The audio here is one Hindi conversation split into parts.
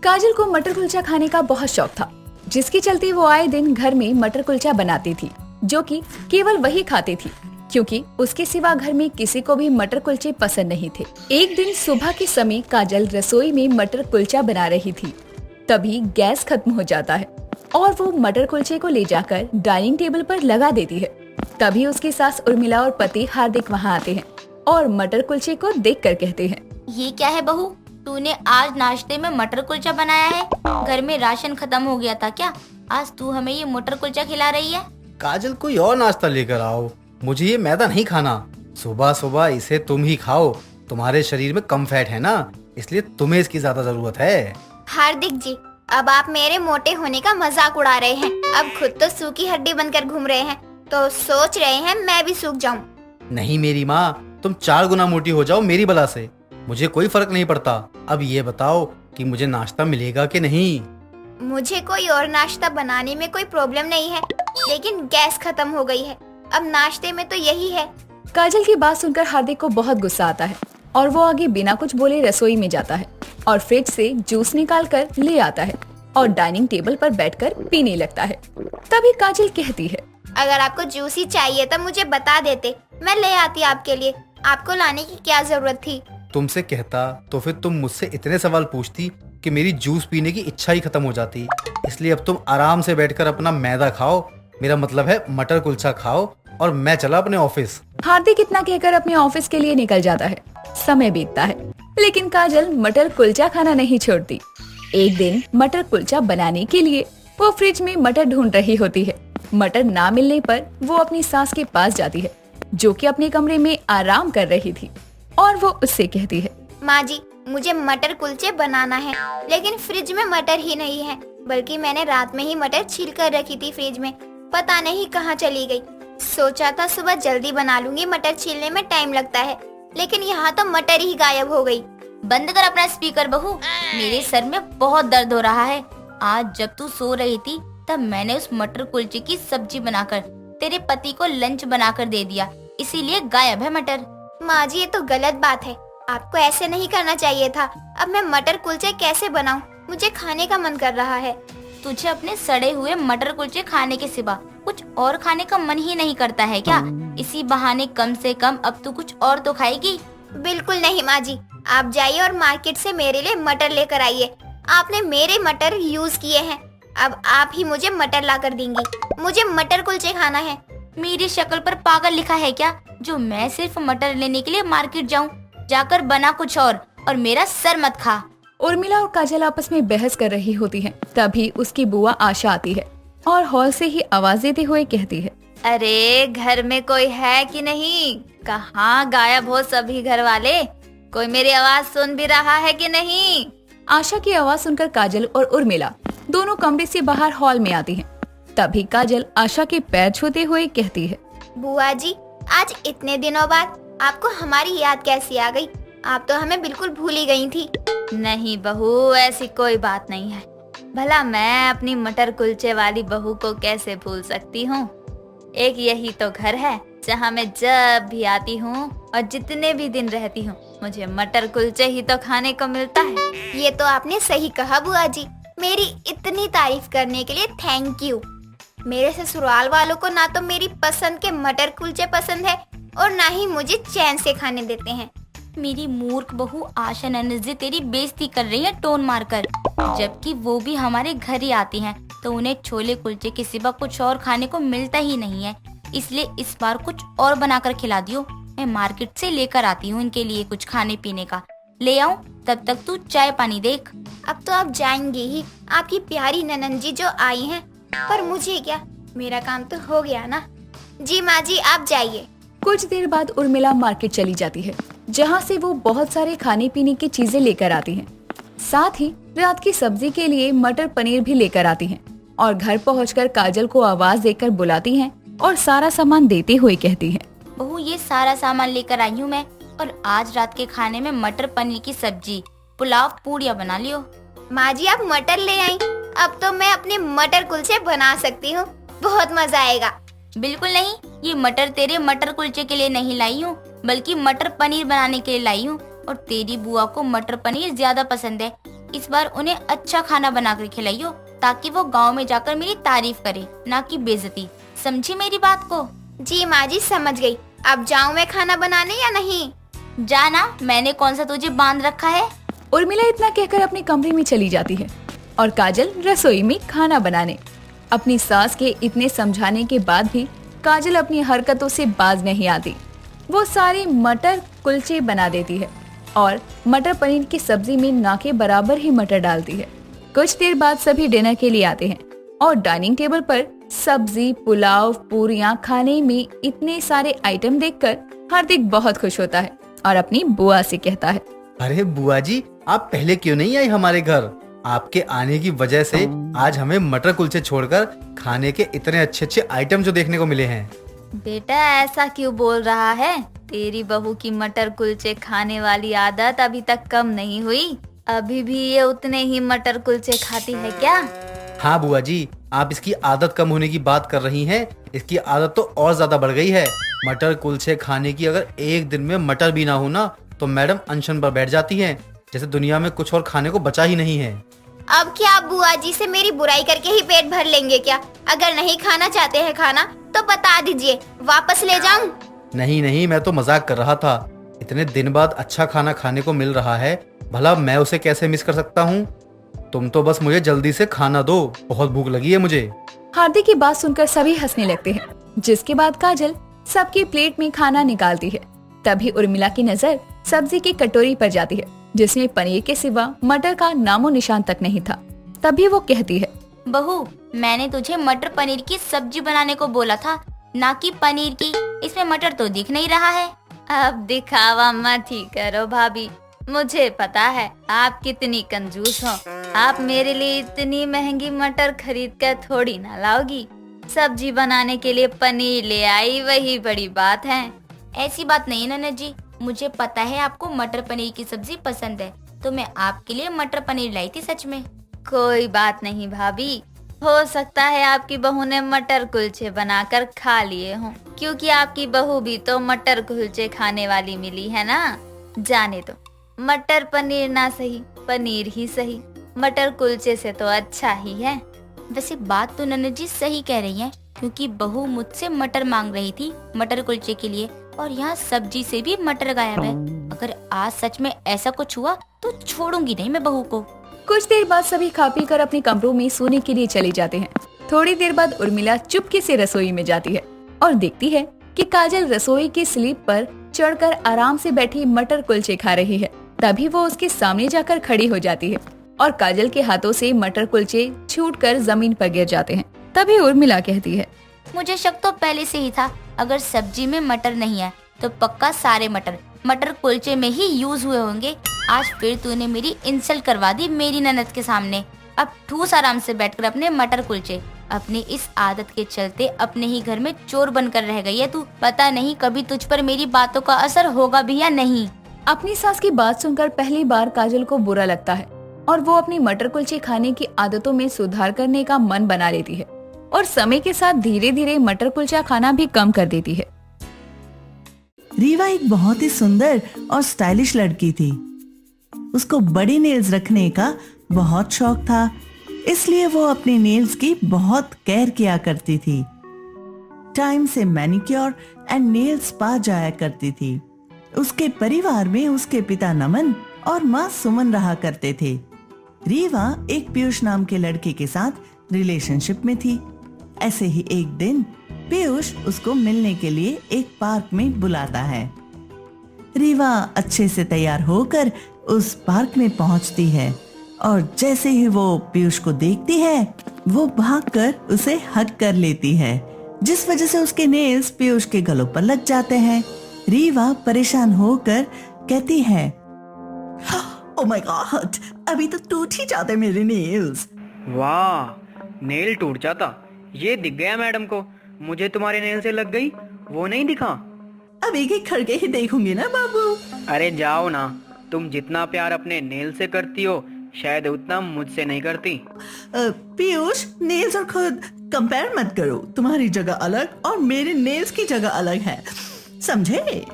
काजल को मटर कुलचा खाने का बहुत शौक था, जिसके चलते वो आए दिन घर में मटर कुलचा बनाती थी, जो कि केवल वही खाती थी, क्योंकि उसके सिवा घर में किसी को भी मटर कुलचे पसंद नहीं थे। एक दिन सुबह के समय काजल रसोई में मटर कुलचा बना रही थी, तभी गैस खत्म हो जाता है और वो मटर कुलचे को ले जाकर डाइनिंग टेबल पर लगा देती है। तभी उसकी सास उर्मिला और पति हार्दिक वहाँ आते हैं और मटर कुलचे को देखकर कहते हैं, ये क्या है बहू, तूने आज नाश्ते में मटर कुलचा बनाया है? घर में राशन खत्म हो गया था क्या? आज तू हमें ये मटर कुलचा खिला रही है? काजल कोई और नाश्ता लेकर आओ, मुझे ये मैदा नहीं खाना। सुबह सुबह इसे तुम ही खाओ, तुम्हारे शरीर में कम फैट है ना, इसलिए तुम्हें इसकी ज्यादा जरूरत है। हार्दिक जी, अब आप मेरे मोटे होने का मजाक उड़ा रहे हैं। अब खुद तो सूखी हड्डी बनकर घूम रहे हैं, तो सोच रहे हैं मैं भी सूख जाऊं। नहीं मेरी माँ, तुम 4 गुना मोटी हो जाओ मेरी बला से, मुझे कोई फर्क नहीं पड़ता। अब ये बताओ कि मुझे नाश्ता मिलेगा कि नहीं? मुझे कोई और नाश्ता बनाने में कोई प्रॉब्लम नहीं है, लेकिन गैस खत्म हो गई है। अब नाश्ते में तो यही है। काजल की बात सुनकर हार्दिक को बहुत गुस्सा आता है और वो आगे बिना कुछ बोले रसोई में जाता है और फ्रिज से जूस निकाल कर ले आता है और डाइनिंग टेबल पर बैठकर पीने लगता है। तभी काजल कहती है, अगर आपको जूस ही चाहिए तो मुझे बता देते, मैं ले आती आपके लिए। आपको लाने की क्या जरूरत थी? तुमसे कहता तो फिर तुम मुझसे इतने सवाल पूछती कि मेरी जूस पीने की इच्छा ही खत्म हो जाती। इसलिए अब तुम आराम से बैठकर अपना मैदा खाओ, मेरा मतलब है मटर कुलचा खाओ, और मैं चला अपने ऑफिस। हार्दिक इतना कहकर अपने ऑफिस के लिए निकल जाता है। समय बीतता है, लेकिन काजल मटर कुलचा खाना नहीं छोड़ती। एक दिन मटर कुलचा बनाने के लिए वो फ्रिज में मटर ढूंढ रही होती है। मटर ना मिलने पर वो अपनी सास के पास जाती है, जो कि अपने कमरे में आराम कर रही थी, और वो उससे कहती है, माँ जी, मुझे मटर कुलचे बनाना है, लेकिन फ्रिज में मटर ही नहीं है। बल्कि मैंने रात में ही मटर छील कर रखी थी फ्रिज में, पता नहीं कहाँ चली गई। सोचा था सुबह जल्दी बना लूंगी, मटर छीलने में टाइम लगता है, लेकिन यहाँ तो मटर ही गायब हो गई। बंद कर अपना स्पीकर बहू, मेरे सर में बहुत दर्द हो रहा है। आज जब तू सो रही थी तब मैंने उस मटर कुलचे की सब्जी बनाकर तेरे पति को लंच बनाकर दे दिया, इसीलिए गायब है मटर। माँ जी, ये तो गलत बात है, आपको ऐसे नहीं करना चाहिए था। अब मैं मटर कुलचे कैसे बनाऊं? मुझे खाने का मन कर रहा है। तुझे अपने सड़े हुए मटर कुलचे खाने के सिवा कुछ और खाने का मन ही नहीं करता है क्या? इसी बहाने कम से कम अब तू कुछ और तो खाएगी। बिल्कुल नहीं माँ जी, आप जाइए और मार्केट से मेरे लिए मटर लेकर आइए। आपने मेरे मटर यूज किए हैं, अब आप ही मुझे मटर ला कर देंगी। मुझे मटर कुलचे खाना है। मेरी शक्ल पर पागल लिखा है क्या, जो मैं सिर्फ मटर लेने के लिए मार्केट जाऊं? जाकर बना कुछ और मेरा सर मत खा। उर्मिला और काजल आपस में बहस कर रही होती हैं। तभी उसकी बुआ आशा आती है और हॉल से ही आवाज देते हुए कहती है, अरे घर में कोई है कि नहीं? कहाँ गायब हो सभी घर वाले? कोई मेरी आवाज सुन भी रहा है कि नहीं? आशा की आवाज सुनकर काजल और उर्मिला दोनों कमरे से बाहर हॉल में आती हैं। तभी काजल आशा के पैर छूते हुए कहती है, बुआ जी, आज इतने दिनों बाद आपको हमारी याद कैसी आ गई? आप तो हमें बिल्कुल भूल ही गई थी। नहीं बहू, ऐसी कोई बात नहीं है। भला मैं अपनी मटर कुलचे वाली बहू को कैसे भूल सकती हूँ? एक यही तो घर है जहाँ मैं जब भी आती हूँ और जितने भी दिन रहती हूँ, मुझे मटर कुलचे ही तो खाने को मिलता है। ये तो आपने सही कहा बुआ जी, मेरी इतनी तारीफ करने के लिए थैंक यू। मेरे ससुराल वालों को ना तो मेरी पसंद के मटर कुलचे पसंद है और ना ही मुझे चैन से खाने देते हैं। मेरी मूर्ख बहू आशा ननद जी तेरी बेइज्जती कर रही है टोन मारकर, जबकि वो भी हमारे घर ही आती हैं, तो उन्हें छोले कुलचे के सिवा कुछ और खाने को मिलता ही नहीं है। इसलिए इस बार कुछ और बनाकर खिला दियो। मैं मार्केट से लेकर आती हूँ इनके लिए कुछ खाने पीने का। ले आऊं? तब तक तू चाय पानी देख। अब तो आप जाएंगी ही, आपकी प्यारी ननंद जी जो आई हैं, पर मुझे क्या, मेरा काम तो हो गया ना। जी माँ जी, आप जाइए। कुछ देर बाद उर्मिला मार्केट चली जाती है, जहाँ से वो बहुत सारे खाने पीने की चीजें लेकर आती हैं। साथ ही रात की सब्जी के लिए मटर पनीर भी लेकर आती हैं और घर पहुंचकर काजल को आवाज देकर बुलाती हैं और सारा सामान देते हुए कहती हैं, बहू ये सारा सामान लेकर आई हूँ मैं, और आज रात के खाने में मटर पनीर की सब्जी, पुलाव, पूड़ियाँ बना लियो। माँ जी, आप मटर ले आई, अब तो मैं अपने मटर कुलचे बना सकती हूँ। बहुत मजा आएगा। बिल्कुल नहीं, ये मटर तेरे मटर कुलचे के लिए नहीं लाई हूँ, बल्कि मटर पनीर बनाने के लिए लाई हूँ। और तेरी बुआ को मटर पनीर ज्यादा पसंद है, इस बार उन्हें अच्छा खाना बनाकर खिलाइयो, ताकि वो गांव में जाकर मेरी तारीफ करे, ना कि बेइज्जती। समझी मेरी बात को? जी माँ जी, समझ गई। अब जाऊँ मैं खाना बनाने या नहीं? जाना, मैंने कौन सा तुझे बांध रखा है। उर्मिला इतना कहकर अपने कमरे में चली जाती है और काजल रसोई में खाना बनाने। अपनी सास के इतने समझाने के बाद भी काजल अपनी हरकतों से बाज नहीं आती। वो सारे मटर कुलचे बना देती है और मटर पनीर की सब्जी में ना के बराबर ही मटर डालती है। कुछ देर बाद सभी डिनर के लिए आते हैं और डाइनिंग टेबल पर सब्जी, पुलाव, पूरियां खाने में इतने सारे आइटम देखकर हार्दिक बहुत खुश होता है और अपनी बुआ से कहता है, अरे बुआ जी, आप पहले क्यों नहीं आई हमारे घर? आपके आने की वजह से आज हमें मटर कुलचे छोड़कर खाने के इतने अच्छे अच्छे आइटम जो देखने को मिले हैं। बेटा ऐसा क्यों बोल रहा है? तेरी बहू की मटर कुलचे खाने वाली आदत अभी तक कम नहीं हुई। अभी भी ये उतने ही मटर कुलचे खाती है क्या? हाँ बुआ जी, आप इसकी आदत कम होने की बात कर रही हैं। इसकी आदत तो और ज्यादा बढ़ गई है। मटर कुलचे खाने की अगर एक दिन में मटर भी ना हो ना, तो मैडम अनशन पर बैठ जाती हैं, जैसे दुनिया में कुछ और खाने को बचा ही नहीं है। अब क्या आप बुआ जी से मेरी बुराई करके ही पेट भर लेंगे क्या? अगर नहीं खाना चाहते हैं खाना तो बता दीजिए, वापस ले जाऊं? नहीं नहीं, मैं तो मजाक कर रहा था। इतने दिन बाद अच्छा खाना खाने को मिल रहा है, भला मैं उसे कैसे मिस कर सकता हूँ? तुम तो बस मुझे जल्दी से खाना दो, बहुत भूख लगी है मुझे। हार्दिक की बात सुनकर सभी हंसने लगते हैं, जिसके बाद काजल सबकी प्लेट में खाना निकालती है। तभी उर्मिला की नजर सब्जी की कटोरी पर जाती है, जिसमें पनीर के सिवा मटर का नामो निशान तक नहीं था। तभी वो कहती है, बहू, मैंने तुझे मटर पनीर की सब्जी बनाने को बोला था, ना कि पनीर की। इसमें मटर तो दिख नहीं रहा है। अब दिखावा मत ही करो भाभी, मुझे पता है आप कितनी कंजूस हो। आप मेरे लिए इतनी महंगी मटर खरीद कर थोड़ी ना लाओगी। सब्जी बनाने के लिए पनीर ले आई, वही बड़ी बात है। ऐसी बात नहीं ननद जी, मुझे पता है आपको मटर पनीर की सब्जी पसंद है, तो मैं आपके लिए मटर पनीर लाई थी सच में। कोई बात नहीं भाभी, हो सकता है आपकी बहू ने मटर कुलचे बनाकर खा लिए हों, क्योंकि आपकी बहू भी तो मटर कुलचे खाने वाली मिली है ना। जाने दो, मटर पनीर ना सही, पनीर ही सही, मटर कुलचे से तो अच्छा ही है। वैसे बात तो ननद जी सही कह रही हैं, क्योंकि बहू मुझसे मटर मांग रही थी मटर कुलचे के लिए, और यहाँ सब्जी से भी मटर गायब है। अगर आज सच में ऐसा कुछ हुआ तो छोड़ूंगी नहीं मैं बहू को। कुछ देर बाद सभी खा पी कर अपने कमरों में सोने के लिए चले जाते हैं। थोड़ी देर बाद उर्मिला चुपके से रसोई में जाती है और देखती है कि काजल रसोई की स्लीप पर चढ़कर आराम से बैठी मटर कुलचे खा रही है। तभी वो उसके सामने जाकर खड़ी हो जाती है और काजल के हाथों से मटर कुलचे छूटकर जमीन पर गिर जाते हैं। तभी उर्मिला कहती है, मुझे शक तो पहले से ही था, अगर सब्जी में मटर नहीं है तो पक्का सारे मटर कुलचे में ही यूज हुए होंगे। आज फिर तूने मेरी इंसल्ट करवा दी मेरी ननद के सामने। अब ठूस आराम से बैठकर अपने मटर कुलचे। अपनी इस आदत के चलते अपने ही घर में चोर बनकर रह गई है तू। पता नहीं कभी तुझ पर मेरी बातों का असर होगा भी या नहीं। अपनी सास की बात सुनकर पहली बार काजल को बुरा लगता है और वो अपनी मटर कुलचे खाने की आदतों में सुधार करने का मन बना लेती है और समय के साथ धीरे धीरे मटर कुलचा खाना भी कम कर देती है। रीवा एक बहुत ही सुंदर और स्टाइलिश लड़की थी। उसको बड़े नेल्स रखने का बहुत शौक था, इसलिए वो अपने नेल्स की बहुत केयर किया करती थी। टाइम से मैनिक्योर एंड नेल स्पा जाया करती थी। उसके परिवार में उसके पिता नमन और माँ सुमन रहा करते थे। रीवा एक पीयूष नाम के लड़के के साथ रिलेशनशिप में थी। ऐसे ही एक दिन पीयूष उसको मिलने के लिए एक पार्क में बुलाता है। रीवा अच्छे से तैयार होकर उस पार्क में पहुंचती है और जैसे ही वो पीयूष को देखती है, वो भागकर उसे हग कर लेती है, जिस वजह से उसके नेल्स पीयूष के गलों पर लग जाते हैं। रीवा परेशान होकर कहती है, ओह माय गॉड, अभी तो टूट ही जाते मेरे नेल्स। वाह, नेल टूट जाता, ये दिख गया मैडम को। मुझे तुम्हारे नेल से लग गई, वो नहीं दिखा। अब एक एक खड़के ही देखूंगी ना बाबू। अरे जाओ ना, तुम जितना प्यार अपने नेल से करती हो शायद उतना मुझसे नहीं करती। पीयूष, नेल्स और खुद कंपेयर मत करो। तुम्हारी जगह अलग और मेरे नेल्स की जगह अलग है, समझे?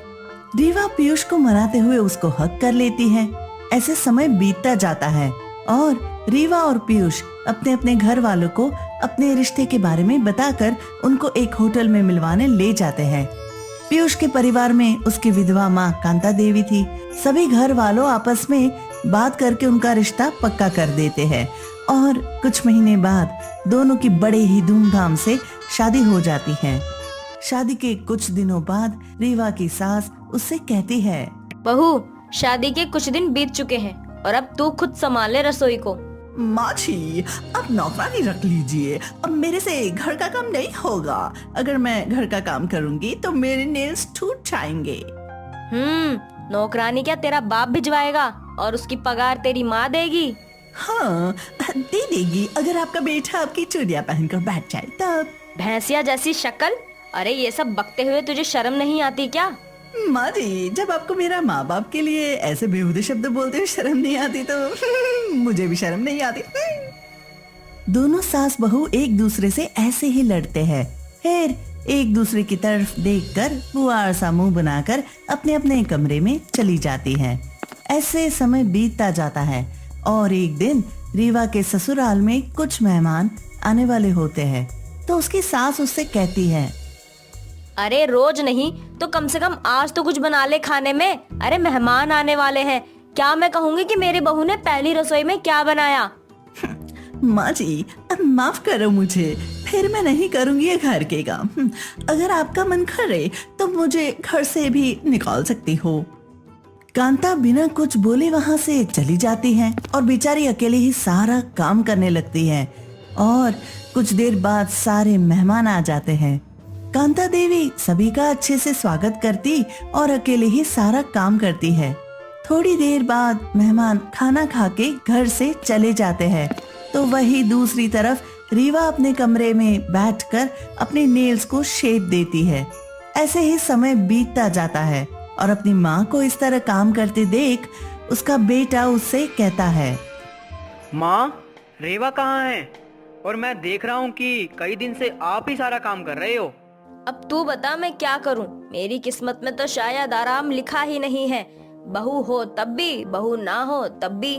रीवा पीयूष को मनाते हुए उसको हग कर लेती है। ऐसे समय बीतता जाता है और रीवा और पीयूष अपने अपने घर वालों को अपने रिश्ते के बारे में बताकर उनको एक होटल में मिलवाने ले जाते हैं। पीयूष के परिवार में उसकी विधवा माँ कांता देवी थी। सभी घर वालों आपस में बात करके उनका रिश्ता पक्का कर देते हैं और कुछ महीने बाद दोनों की बड़े ही धूमधाम से शादी हो जाती है। शादी के कुछ दिनों बाद रीवा की सास उससे कहती है, बहू, शादी के कुछ दिन बीत चुके हैं और अब तू खुद संभाले रसोई को। माँ जी, अब नौकरानी रख लीजिए। अब मेरे से घर का काम नहीं होगा। अगर मैं घर का काम करूँगी तो मेरे नेल्स टूट जाएंगे। नौकरानी क्या तेरा बाप भिजवाएगा और उसकी पगार तेरी माँ देगी? हाँ, दे देगी अगर आपका बेटा आपकी चूड़ियाँ पहनकर बैठ जाए तब। भैंसिया जैसी शक्ल, अरे ये सब बकते हुए तुझे शर्म नहीं आती क्या? माँ जी, जब आपको मेरा माँ बाप के लिए ऐसे बेहुदे शब्द बोलते हुए शर्म नहीं आती तो मुझे भी शर्म नहीं आती। दोनों सास बहू एक दूसरे से ऐसे ही लड़ते हैं। फिर एक दूसरे की तरफ देखकर बुआर सा मुंह बनाकर अपने अपने कमरे में चली जाती हैं। ऐसे समय बीतता जाता है और एक दिन रीवा के ससुराल में कुछ मेहमान आने वाले होते हैं तो उसकी सास उससे कहती है, अरे रोज नहीं तो कम से कम आज तो कुछ बना ले खाने में। अरे मेहमान आने वाले हैं, क्या मैं कहूँगी कि मेरी बहू ने पहली रसोई में क्या बनाया? माँ जी, अब माफ करो मुझे, फिर मैं नहीं करूँगी ये घर के काम। अगर आपका मन करे तो मुझे घर से भी निकाल सकती हो। कांता बिना कुछ बोले वहाँ से चली जाती है और बेचारी अकेले ही सारा काम करने लगती है और कुछ देर बाद सारे मेहमान आ जाते हैं। कांता देवी सभी का अच्छे से स्वागत करती और अकेले ही सारा काम करती है। थोड़ी देर बाद मेहमान खाना खा के घर से चले जाते हैं तो वही दूसरी तरफ रीवा अपने कमरे में बैठकर अपने नेल्स को शेप देती है। ऐसे ही समय बीतता जाता है और अपनी माँ को इस तरह काम करते देख उसका बेटा उससे कहता है, माँ, रेवा कहाँ है? और मैं देख रहा हूँ कि कई दिन से आप ही सारा काम कर रहे हो। अब तू बता मैं क्या करूं? मेरी किस्मत में तो शायद आराम लिखा ही नहीं है। बहू हो तब भी, बहू ना हो तब भी।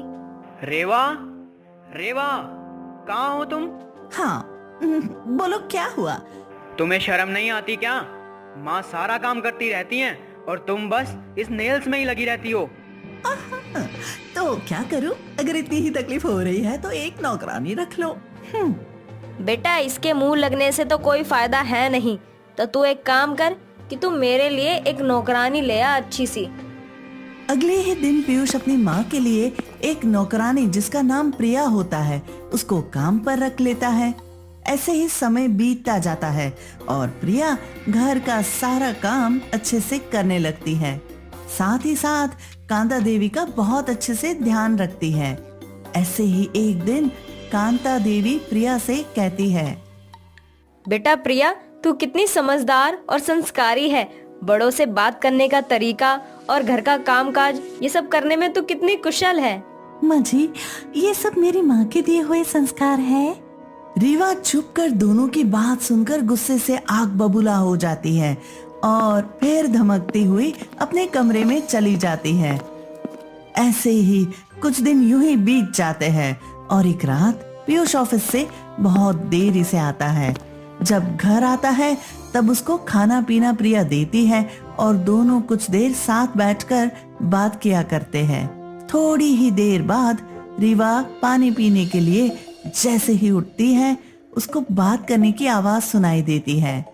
रेवा, रेवा, कहाँ हो तुम? हाँ, बोलो क्या हुआ? तुम्हें शर्म नहीं आती क्या? माँ सारा काम करती रहती हैं और तुम बस इस नेल्स में ही लगी रहती हो। तो क्या करूं? अगर इतनी ही तकलीफ हो रही है तो एक नौकरानी रख लो। बेटा, इसके मुंह लगने से तो कोई फायदा है नहीं, तो तू एक काम कर कि तू मेरे लिए एक नौकरानी ले आ अच्छी सी। अगले ही दिन पीयूष अपनी माँ के लिए एक नौकरानी जिसका नाम प्रिया होता है उसको काम पर रख लेता है। ऐसे ही समय बीतता जाता है और प्रिया घर का सारा काम अच्छे से करने लगती है। साथ ही साथ कांता देवी का बहुत अच्छे से ध्यान रखती है। ऐसे ही एक दिन कांता देवी प्रिया से कहती है, बेटा प्रिया, तू कितनी समझदार और संस्कारी है। बड़ों से बात करने का तरीका और घर का कामकाज ये सब करने में तू कितनी कुशल है। माँ जी, ये सब मेरी माँ के दिए हुए संस्कार है। रीवा चुप कर दोनों की बात सुनकर गुस्से से आग बबूला हो जाती है और फिर धमकती हुई अपने कमरे में चली जाती है। ऐसे ही कुछ दिन यूं ही बीत जाते हैं और एक रात पीयूष ऑफिस से बहुत देरी से आता है। जब घर आता है तब उसको खाना पीना प्रिया देती है और दोनों कुछ देर साथ बैठकर बात किया करते हैं। थोड़ी ही देर बाद रीवा पानी पीने के लिए जैसे ही उठती है उसको बात करने की आवाज सुनाई देती है।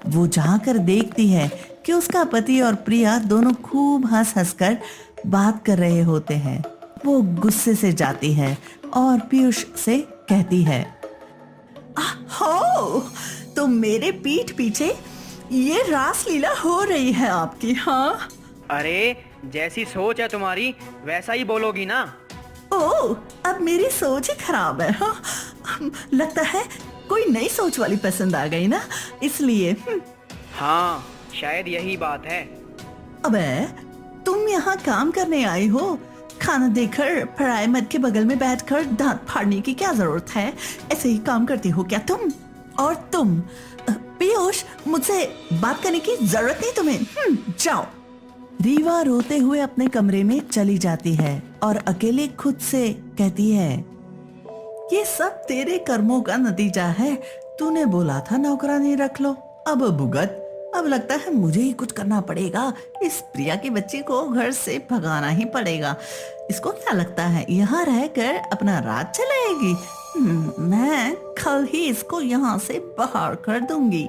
वो जाकर देखती है कि उसका पति और प्रिया दोनों खूब हंस हंस कर बात कर रहे होते हैं। वो गुस्से से जाती है और पीयूष से कहती है, हो तो मेरे पीठ पीछे ये रासलीला हो रही है आपकी? हाँ, अरे जैसी सोच है तुम्हारी वैसा ही बोलोगी ना। ओह, अब मेरी सोच ही खराब है। हाँ, लगता है कोई नई सोच वाली पसंद आ गई ना, इसलिए। हाँ, शायद यही बात है। अबे, तुम यहाँ काम करने आई हो? खाना देकर फ्राई मत के बगल में बैठकर दांत फाड़ने की क्या जरूरत है? ऐसे ही काम करती हो क्या तुम? और तुम पीयूष, मुझसे बात करने की जरूरत नहीं तुम्हें। जाओ। रीवा रोते हुए अपने कमरे में चली जाती है और अकेले खुद से कहती है, ये सब तेरे कर्मों का नतीजा है। तूने बोला था नौकरानी रख लो, अब भुगत। अब लगता है मुझे ही कुछ करना पड़ेगा। इस प्रिया की बच्ची को घर से भगाना ही पड़ेगा। इसको क्या लगता है यहाँ रहकर अपना राज चलाएगी? मैं कल ही इसको यहाँ से बाहर कर दूंगी।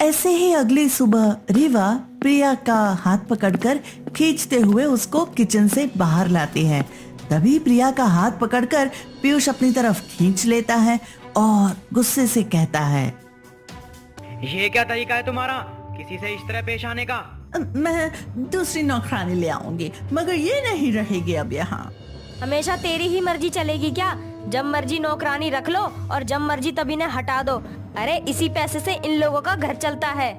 ऐसे ही अगली सुबह रीवा प्रिया का हाथ पकड़कर खींचते हुए उसको किचन से बाहर लाती है। तभी प्रिया का हाथ पकड़कर पीयूष अपनी तरफ खींच लेता है और गुस्से से कहता है, ये क्या तरीका है तुम्हारा किसी से इस तरह पेश आने का? मैं दूसरी नौकरानी ले आऊंगी, मगर ये नहीं रहेगी अब यहाँ। हमेशा तेरी ही मर्जी चलेगी क्या? जब मर्जी नौकरानी रख लो और जब मर्जी तब इन्हें हटा दो। अरे इसी पैसे से इन लोगों का घर चलता है।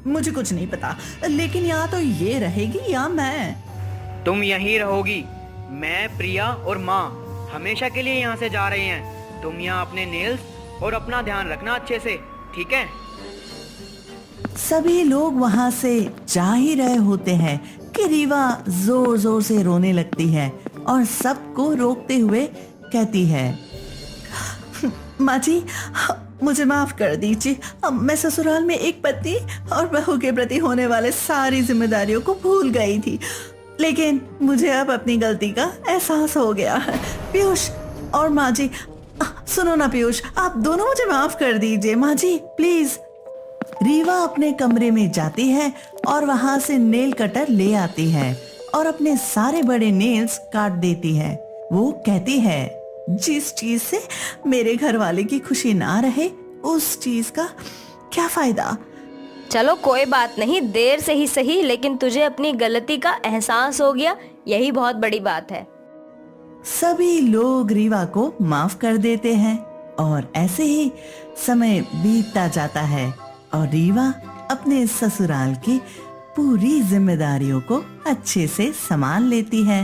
मुझे कुछ नहीं पता, लेकिन या तो ये रहेगी या मैं। तुम यहीं रहोगी। मैं, प्रिया और माँ हमेशा के लिए यहाँ से जा रहे हैं। तुम यहाँ अपने नेल्स और अपना ध्यान रखना अच्छे से, ठीक है? सभी लोग वहाँ से जा ही रहे होते हैं कि रीवा जोर जोर से रोने लगती है और सबको रोकते हुए कहती है, माँ जी मुझे माफ कर दीजिए। अब मैं ससुराल में एक पति और बहू के प्रति होने वाले सारी जिम्मेदारियों को भूल गई थी, लेकिन मुझे अब अपनी गलती का एहसास हो गया है। पीयूष और माँ जी, सुनो ना पीयूष, आप दोनों मुझे माफ कर दीजिए माँ जी, प्लीज। रीवा अपने कमरे में जाती है और वहां से नेल कटर ले आती है और अपने सारे बड़े नेल्स काट देती है। वो कहती है, जिस चीज से मेरे घर वाले की खुशी ना रहे उस चीज का क्या फायदा। चलो कोई बात नहीं, देर से ही सही, लेकिन तुझे अपनी गलती का एहसास हो गया, यही बहुत बड़ी बात है। सभी लोग रीवा को माफ कर देते हैं और ऐसे ही समय बीतता जाता है और रीवा अपने ससुराल की पूरी जिम्मेदारियों को अच्छे से संभाल लेती है।